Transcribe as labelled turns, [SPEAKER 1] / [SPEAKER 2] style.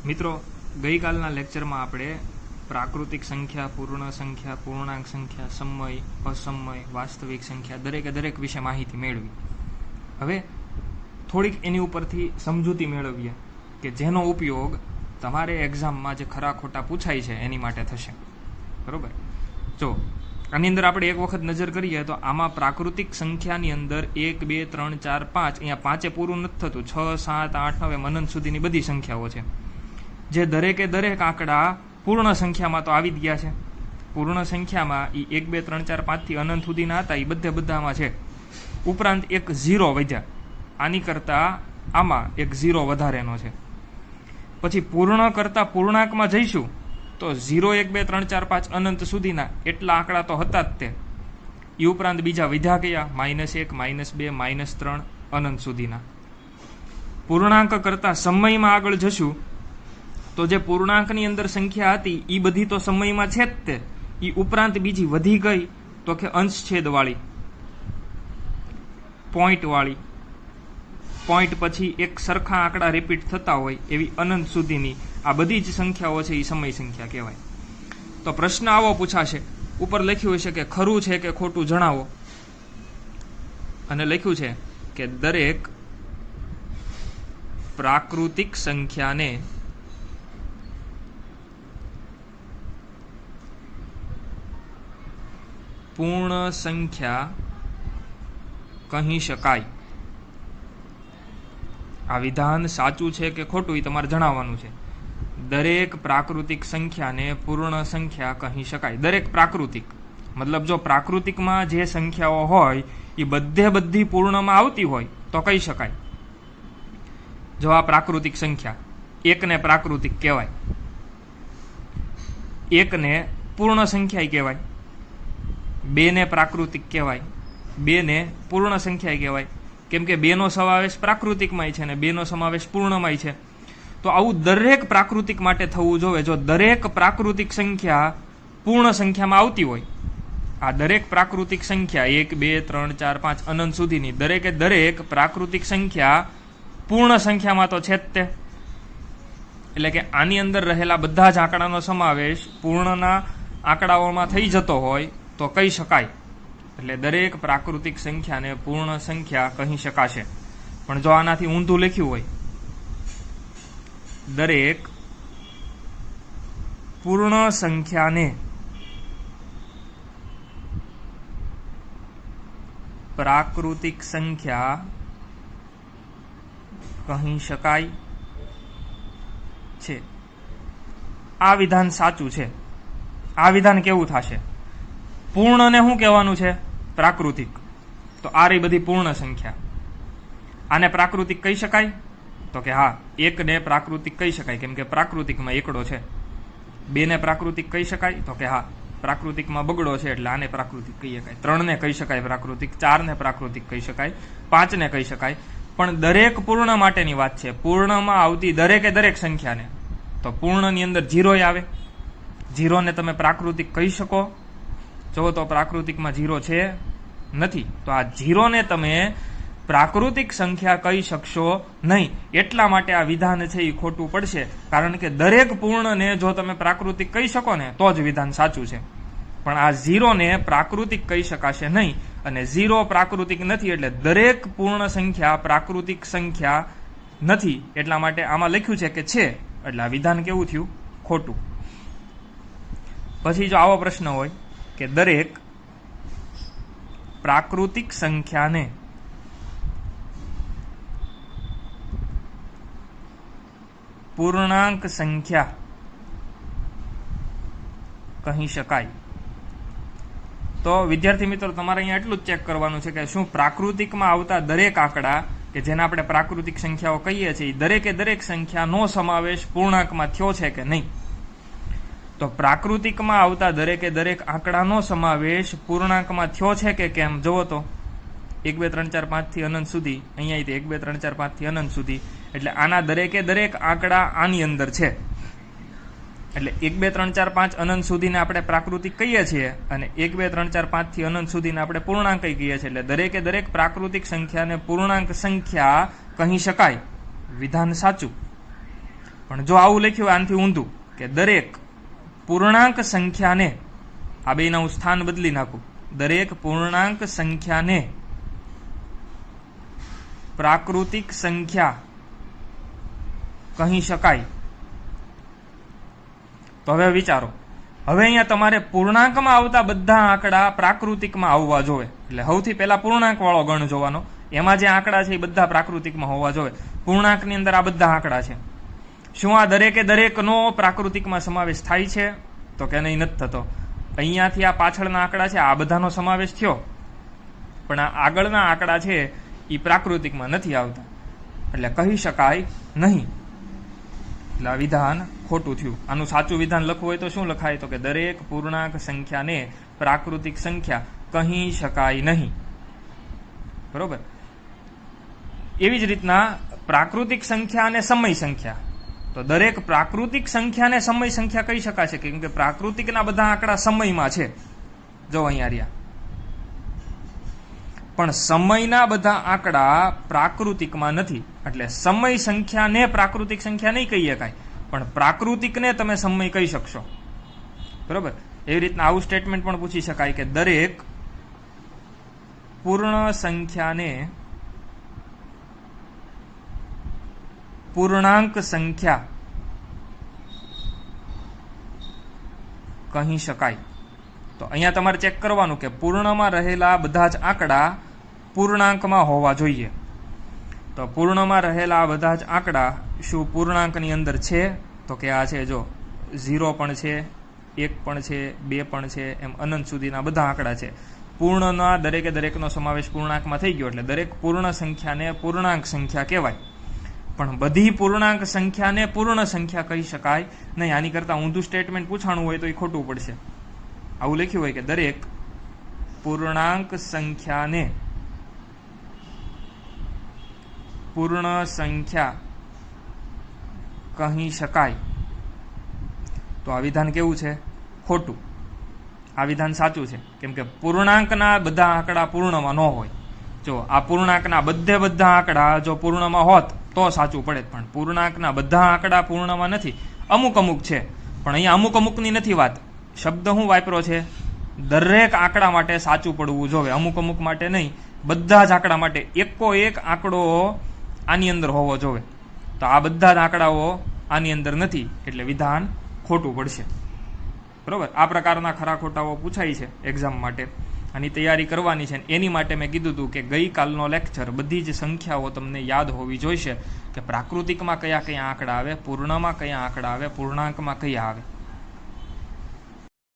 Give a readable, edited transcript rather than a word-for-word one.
[SPEAKER 1] મિત્રો, ગઈકાલના લેક્ચરમાં આપણે પ્રાકૃતિક સંખ્યા, પૂર્ણ સંખ્યા, પૂર્ણાંક સંખ્યા, સમય, અસમય, વાસ્તવિક સંખ્યા દરેક વિશે માહિતી મેળવી. હવે થોડીક એની ઉપરથી સમજૂતી મેળવીએ કે જેનો ઉપયોગ તમારે એક્ઝામમાં જે ખરા ખોટા પૂછાય છે એની માટે થશે. બરોબર? જો આની અંદર આપણે એક વખત નજર કરીએ તો આમાં પ્રાકૃતિક સંખ્યાની અંદર 1, 2, 3, 4, 5 અહીંયા પાંચે પૂરું નથી થતું. 6, 7, 8, 9 અનંત સુધીની બધી સંખ્યાઓ છે. જે દરેક આંકડા પૂર્ણ સંખ્યામાં તો આવી જ ગયા છે. પૂર્ણ સંખ્યામાં એ 1, 2, 3, 4, 5 થી અનંત સુધીના હતા એ બધામાં છે. ઉપરાંત એક 0 વધ્યા. આની કરતા આમાં એક 0 વધારેનો છે. પછી પૂર્ણ કરતા પૂર્ણાંકમાં જઈશું તો 0, 1, 2, 3, 4, 5 અનંત સુધીના એટલા આંકડા તો હતા જ તે. એ ઉપરાંત બીજા વધ્યા કયા? -1, -2, -3 અનંત સુધીના. પૂર્ણાંક કરતા સમયમાં આગળ જશું તો જે પૂર્ણાંકની અંદર સંખ્યા હતી એ બધી તો સમયમાં છે જ તે. એ ઉપરાંત બીજી વધી ગઈ તો કે અંશછેદવાળી, પોઈન્ટવાળી, પોઈન્ટ પછી એક સરખા આંકડા રિપીટ થતા હોય એવી અનંત સુધીની આ બધી જ સંખ્યાઓ છે એ સમય સંખ્યા કહેવાય. તો પ્રશ્ન આવો પૂછાશે, ઉપર લખ્યું હશે કે ખરું છે કે ખોટું જણાવો, અને લખ્યું છે કે દરેક પ્રાકૃતિક સંખ્યાને પૂર્ણ સંખ્યા કહી શકાય. આ વિધાન સાચું છે કે ખોટું એ તમારે જણાવવાનું છે. દરેક પ્રાકૃતિક સંખ્યાને પૂર્ણ સંખ્યા કહી શકાય. દરેક પ્રાકૃતિક મતલબ જો પ્રાકૃતિકમાં જે સંખ્યાઓ હોય એ બધી પૂર્ણમાં આવતી હોય તો કહી શકાય. જો આ પ્રાકૃતિક સંખ્યા, એકને પ્રાકૃતિક કહેવાય, એકને પૂર્ણ સંખ્યા કહેવાય, 2 ને પ્રાકૃતિક કહેવાય, 2 ને પૂર્ણ સંખ્યા કહેવાય. કેમ કે 2 નો સમાવેશ પ્રાકૃતિકમાંય છે અને 2 નો સમાવેશ પૂર્ણમાંય છે. તો આવું દરેક પ્રાકૃતિક માટે થવું જોઈએ. જો દરેક પ્રાકૃતિક સંખ્યા પૂર્ણ સંખ્યામાં આવતી હોય, આ દરેક પ્રાકૃતિક સંખ્યા 1, 2, 3, 4, 5 અનંત સુધીની દરેક પ્રાકૃતિક સંખ્યા પૂર્ણ સંખ્યામાં તો છે જ તે. એટલે કે આની અંદર રહેલા બધા જ આંકડાનો સમાવેશ પૂર્ણના આંકડાઓમાં થઈ જતો હોય તો કહી શકાય. એટલે દરેક પ્રાકૃતિક સંખ્યાને પૂર્ણ સંખ્યા કહી શકાશે. પણ જો આનાથી ઊંધું લખ્યું હોય, દરેક પૂર્ણ સંખ્યાને પ્રાકૃતિક સંખ્યા કહી શકાય છે. આ વિધાન સાચું છે. આ વિધાન કેવું થશે? પૂર્ણને શું કહેવાનું છે? પ્રાકૃતિક. તો આ રહી બધી પૂર્ણ સંખ્યા. આને પ્રાકૃતિક કહી શકાય? તો કે હા, 1 ને પ્રાકૃતિક કહી શકાય કેમ કે પ્રાકૃતિકમાં એકડો છે. 2 ને પ્રાકૃતિક કહી શકાય? તો કે હા, પ્રાકૃતિકમાં બગડો છે એટલે આને પ્રાકૃતિક કહી શકાય. 3 ને કહી શકાય પ્રાકૃતિક, 4 ને પ્રાકૃતિક કહી શકાય, 5 ને કહી શકાય. પણ દરેક પૂર્ણ માટેની વાત છે. પૂર્ણમાં આવતી દરેક સંખ્યાને. તો પૂર્ણની અંદર 0 આવે. 0 ને તમે પ્રાકૃતિક કહી શકો? જો તો પ્રાકૃતિકમાં 0 છે નથી, તો આ 0 ને તમે પ્રાકૃતિક સંખ્યા કહી શકશો નહીં. એટલા માટે આ વિધાન છે એ ખોટું પડશે. કારણ કે દરેક પૂર્ણને જો તમે પ્રાકૃતિક કહી શકો ને તો જ વિધાન સાચું છે. પણ આ 0 ને પ્રાકૃતિક કહી શકાશે નહીં, અને 0 પ્રાકૃતિક નથી એટલે દરેક પૂર્ણ સંખ્યા પ્રાકૃતિક સંખ્યા નથી. એટલા માટે આમાં લખ્યું છે કે છે, એટલે આ વિધાન કેવું થયું? ખોટું. પછી જો આવો પ્રશ્ન હોય કે દરેક પ્રાકૃતિક સંખ્યાને પૂર્ણાંક સંખ્યા કહી શકાય, તો વિદ્યાર્થી મિત્રો તમારે અહીંયા એટલું જ ચેક કરવાનું છે કે શું પ્રાકૃતિકમાં આવતા દરેક આંકડા કે જેને આપણે પ્રાકૃતિક સંખ્યાઓ કહીએ છીએ દરેક સંખ્યાનો સમાવેશ પૂર્ણાંકમાં થયો છે કે નહીં. તો પ્રાકૃતિકમાં આવતા દરેક આંકડાનો સમાવેશ પૂર્ણાંકમાં થયો છે કે કેમ જુઓ તો. 1, 2, 3, 4, 5 થી અનંત સુધી, અહીંયા 1, 2, 3, 4, 5 થી અનંત સુધી. એટલે આના દરેક આંકડા આની અંદર છે. એટલે 1, 2, 3, 4, 5 અનંત સુધીને આપણે પ્રાકૃતિક કહીએ છીએ, અને 1, 2, 3, 4, 5 થી અનંત સુધીને આપણે પૂર્ણાંક કહીએ છીએ. એટલે દરેક પ્રાકૃતિક સંખ્યાને પૂર્ણાંક સંખ્યા કહી શકાય. વિધાન સાચું. પણ જો આવું લખ્યું હોય આનાથી ઊંધું કે દરેક પૂર્ણાંક સંખ્યાને, આ બેના હું સ્થાન બદલી નાખું, દરેક પૂર્ણાંક સંખ્યાને પ્રાકૃતિક સંખ્યા કહી શકાય. તો હવે વિચારો, હવે અહીંયા તમારે પૂર્ણાંકમાં આવતા બધા આંકડા પ્રાકૃતિકમાં આવવા જોઈએ. એટલે સૌથી પહેલા પૂર્ણાંક વાળો ગણ જોવાનો, એમાં જે આંકડા છે એ બધા પ્રાકૃતિકમાં હોવા જોઈએ. પૂર્ણાંકની અંદર આ બધા આંકડા છે. શું આ દરેકે દરેકનો પ્રાકૃતિકમાં સમાવેશ થાય છે? તો કે નહીં, નથી થતો. અહીંયાથી આ પાછળના આંકડા છે આ બધાનો સમાવેશ થયો, પણ આ આગળના આંકડા છે એ પ્રાકૃતિકમાં નથી આવતા, એટલે કહી શકાય નહીં. એટલે આ વિધાન ખોટું થયું. આનું સાચું વિધાન લખવું હોય તો શું લખાય? તો કે દરેક પૂર્ણાંક સંખ્યાને પ્રાકૃતિક સંખ્યા કહી શકાય નહીં. બરોબર. એવી જ રીતના પ્રાકૃતિક સંખ્યા અને સમય સંખ્યા, તો દરેક પ્રાકૃતિક સંખ્યાને સમય સંખ્યા કહી શકાશે, કેમ કે પ્રાકૃતિકના બધા આંકડા સમયમાં છે. જો અહીંયા રહ્યા, પણ સમયના બધા આંકડા પ્રાકૃતિકમાં નથી, એટલે સમય સંખ્યાને પ્રાકૃતિક સંખ્યા નહીં કહી શકાય, પણ પ્રાકૃતિકને તમે સમય કહી શકશો. બરોબર. એવી રીતના આવું સ્ટેટમેન્ટ પણ પૂછી શકાય કે દરેક પૂર્ણ સંખ્યાને પૂર્ણાંક સંખ્યા કહી શકાય. તો અહીંયા તમારે ચેક કરવાનું કે પૂર્ણમાં રહેલા બધા જ આંકડા પૂર્ણાંકમાં હોવા જોઈએ. તો પૂર્ણમાં રહેલા બધા જ આંકડા શું પૂર્ણાંકની અંદર છે? તો કે આ છે, જો 0 પણ છે, 1 પણ છે, 2 પણ છે, એમ અનંત સુધીના બધા આંકડા છે. પૂર્ણના દરેકે દરેકનો સમાવેશ પૂર્ણાંકમાં થઈ ગયો, એટલે દરેક પૂર્ણ સંખ્યાને પૂર્ણાંક સંખ્યા કહેવાય. પણ બધી પૂર્ણાંક સંખ્યાને પૂર્ણ સંખ્યા કહી શકાય નહીં. આની કરતા ઊંધું સ્ટેટમેન્ટ પૂછાણું હોય તો એ ખોટું પડશે. આવું લખ્યું હોય કે દરેક પૂર્ણાંક સંખ્યાને પૂર્ણ સંખ્યા કહી શકાય. તો આ વિધાન કેવું છે? ખોટું. આ વિધાન સાચું છે, કેમ કે પૂર્ણાંકના બધા આંકડા પૂર્ણમાં ન હોય. જો આ પૂર્ણાંકના બધા આંકડા જો પૂર્ણમાં હોત તો સાચું પડે, પણ પૂર્ણાંકના બધા આંકડા પૂર્ણમાં નથી. અમુક અમુક છે, પણ અહીંયા અમુક અમુકની નથી વાત. શબ્દ હું વાપરો છે? દરેક આંકડા માટે સાચું પડવું જોઈએ, અમુક અમુક માટે નહીં. બધા જ આંકડા માટે એકો એક આંકડો આની અંદર હોવો જોઈએ. તો આ બધા જ આંકડાઓ આની અંદર નથી, એટલે વિધાન ખોટું પડશે. બરોબર. આ પ્રકારના ખરા ખોટાઓ પૂછાય છે એક્ઝામ માટે, આની તૈયારી કરવાની છે. એની માટે મેં કીધું હતું કે ગઈકાલનો લેક્ચર બધી જ સંખ્યાઓ તમને યાદ હોવી જોઈશે, કે પ્રાકૃતિકમાં કયા કયા આંકડા આવે, પૂર્ણમાં કયા આંકડા આવે, પૂર્ણાંકમાં કયા આવે.